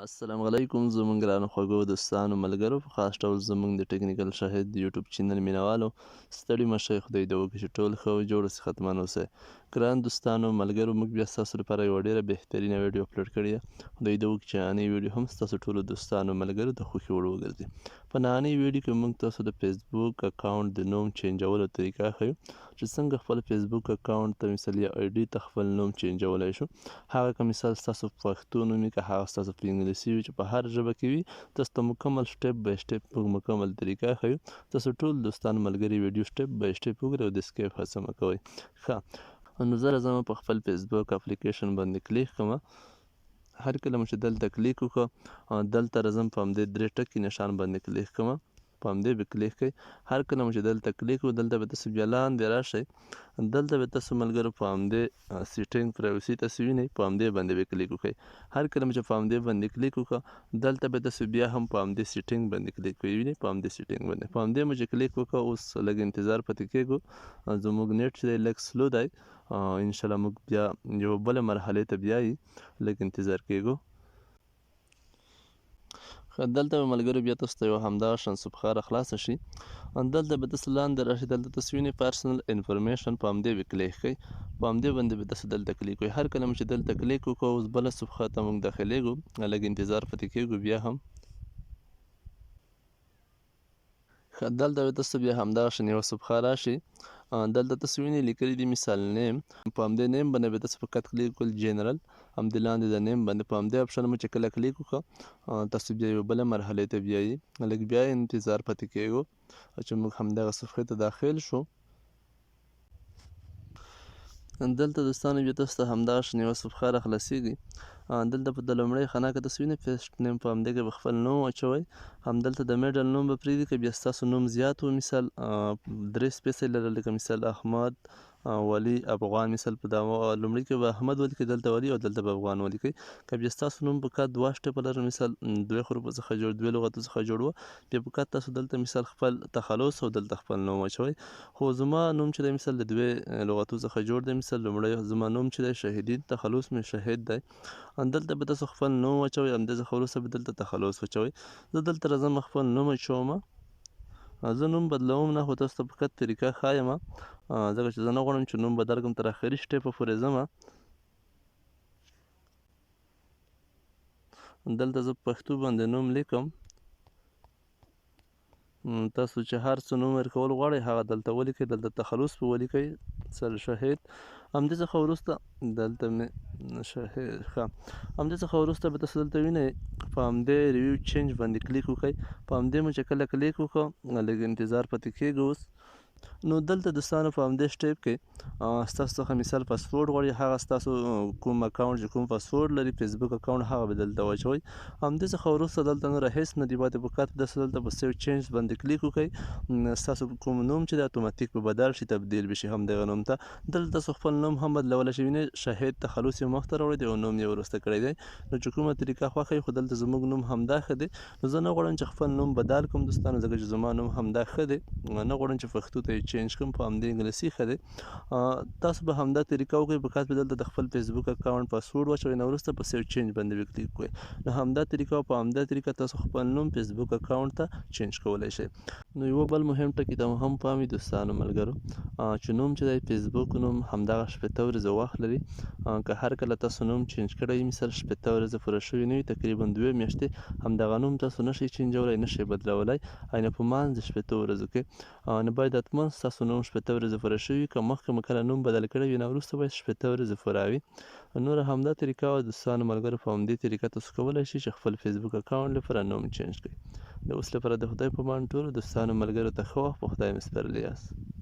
السلام علیکم زموږ ګرانو خوږو دوستانو ملګرو په خاص ډول زموږ د ټکنیکل شاهد د یوټیوب چینل مینوالو ستړي مه شئ خدای دې وکړي چې ټول ښه او جوړ اوسئ ختمن اوسئ ګران دوستانو ملګرو موږ بیا ستاسو لپاره یوه ډېره بهترینه ویډیو اپلوډ کړې ده خدای دې وکړي چې نننۍ ویډیو هم ستاسو ټولو دوستانو ملګرو د خوښې وړ وګرځي په نننۍ ویډیو کې موږ تاسو د فیسبوک اکاونټ د نوم چینجولو طریقه ښیو چې څنګه خپل فیسبوک اکاونټ ته مثال یا آی ډي ته خپل نوم چینجولی شو هغه که مثال ستاسو په پښتو نوم وي که هغه ستاسو په انګلیسي وي چې په هر ژبه کې وي تاسو ته مکمل سټپ بای سټپ په مکمل طریقه ښیو تاسو ټول دوستان ملګري ویډیو سټپ بای سټپ وګورئ او د سکیپ هڅه مه کوئ ښه نو زه راځم په خپل فیسبوک اپلیکیشن باندې کلیک کوم هر کله مو چې دلته کلیک وکړه دلته راځم په همدې درې ټکي نشان باندې کلیک کوم په همدې به کلیک کوئ هر کله مو چې دلته کلیک وکړو دلته به تاسو بیا لاندې راشئ دلته به تاسو ملګرو په همدې سیټینګ پرایوسي تاسو وینئ په همدې باندې به کلیک وکړئ هر کله مو چې په همدې باندې کلیک وکړه دلته به تاسو بیا هم په همدې سیټینګ باندې کلیک کوئ وینئ په همدې سیټینګ باندې په همدې مو چې کلیک وکړه اوس لږ انتظار پاتې کېږو زموږ نیټ چې دی لږ سلو دی انشاءالله موږ بیا یوه بله مرحلې ته بیایي لږ انتظار کېږو دلته به ملګرو بیا تاسو ته یوه همدغه شان صفحه خلاصه شي دلته به تاسو لاندې راشئ دلته تاسو وینئ پرسنل انفارمیشن په همدې به کلیک کوئ په همدې باندې به تاسو دلته کلیک کوئ هر کله مو چې دلته کلیک وکړو اوس بله صفحه ته موږ داخلیږو لږ انتظار پاتې کېږو بیا هم دلته به تاسو بیا همدغه شان یوه صفحه راشي دلته تاسو وینئ لیکلي دي مثال نیم په همدې نیم باندې به تاسو فقط کلیک وکړئ جنرال همدې لاندې د نیم باندې په همدې اپشن مو چې کله کلیک وکړه تاسو بیا یوه بله مرحلې ته بیایي لږ بیا انتظار پاتې کېږو چې موږ همدغه صفحې ته داخل شو دلته دوستانو بیا تاسو ته همدغه شان یوه صفحه راخلاصیږي دلته په د لومړۍ خانه کې تاسو وینئ پیسټ نیم په همدې کې به خپل نوم واچوئ همدلته د میډل نوم به پرېږدي که بیا ستاسو نوم زیات و مثال درې سپیسه یې لرل لکه مثال احمد ولی افغان مثال په لومړي کې به احمد ولیکئ دلته ولی او دلته به افغان ولیکئ که بیا ستاسو نوم په کات دوه سټیپه لرل مثال دوه حروفو څخه جوړ دوه لغتو څخه جوړ و بیا په کات تاسو دلته مثال خپل تخلص او دلته خپل نوم واچوئ خو زما نوم چې دی مثال د دوې لغتو څخه جوړ دی مثال لومړی زما نوم چې دی شهیدین تخلص مې شهید دی دلته به تاسو خپل نوم واچوئ همدې څخه وروسته به دلته تخلص واچوئ زه دلته راځم خپل نوم اچوم زه نوم بدلوم نه خو تاسو ته فقط طریقه ښایم ځکه چې زه نه غواړم چې نوم بدل کړم تر اخري سټیپه پورې ځم دلته زه په پښتو باندې نوم لیکم تاسو چې هر څه نوم ورکول غواړئ هغه دلته ولیکئ دلته تخلص په ولیکئ مثال شهید همدې څخه وروسته دلته مې شهید ښه همدې څخه وروسته به تاسو دلته وینئ په همدې ریویو چینج باندې کلیک وکړئ په همدې مو چې کله کلیک وکړو لږ انتظار پاتې کېږي اوس نو دلته دوستانو په همدې سټیپ کې ستاسو څخه مثال پاسورډ غواړي هغه ستاسو کوم اکاونټ چې کوم پاسورډ لري فیسبوک اکاونټ هغه به دلته واچوئ همدې څخه وروسته دلته نور هیڅ نه دي پاتې په کار داسې دلته په سیو چینج باندې کلیک وکړئ ستاسو کوم نوم چې دی اتوماتیک به بدل شي تبدیل به شي همدغه نوم ته دلته تاسو خپل نوم هم بدلولی شئ وینئ شهید تخلص یې مخته راوړی دی او نوم یې وروسته کړی دی نو چې کومه طریقه خوښه وي خو دلته زموږ نوم همدا ښه دی نو زه نه غواړم چې خپل نوم بدل کړم دوستانو ځکه چې زما نوم همدا ښه دی نه غواړم چې پښتو ته یې چینج کړم په همدې انګلیسي ښه دی تاسو به همدا طریقه وکړئ په کار به دلته د خپل فیسبوک اکاونټ پاسورډ واچوئ نه وروسته په سیو چینج باندې به کلیک کړئ نو همدا طریقه او په همدا طریقه تاسو خپل نوم فیسبوک اکاونټ ته چینج کولی شئ نو یوه بل مهم ټکي ته هم پام وي دوستانو ملګرو چې نوم چې دی فیسبوک نوم همدغه شپېته ورځې وخت لري که هر کله تاسو نوم چینج کړی مثال شپېته ورځې پوره شوي نه وي تقریبا 2 میاشتې همدغه نوم تاسو نشئ چینجولی نشئ بدلولی اینه په منځ د شپېته ورځو کې نو باید حتما ستاسو نوم شپېته ورځې پوره شوي که مخکې مو کله نوم بدل کړی وي نه وروسته باید شپېته ورځې پوره وي نوره همدا طریقه وه دوستانو ملګرو په همدې طریقه تاسو کولی شئ چې خپل فیسبوک اکاونټ لپاره نوم چینج کړئ د اوس لپاره د خدای په امان ټولو دوستانو ملګرو ته ښه وخت په خدای مې سپارلی یاست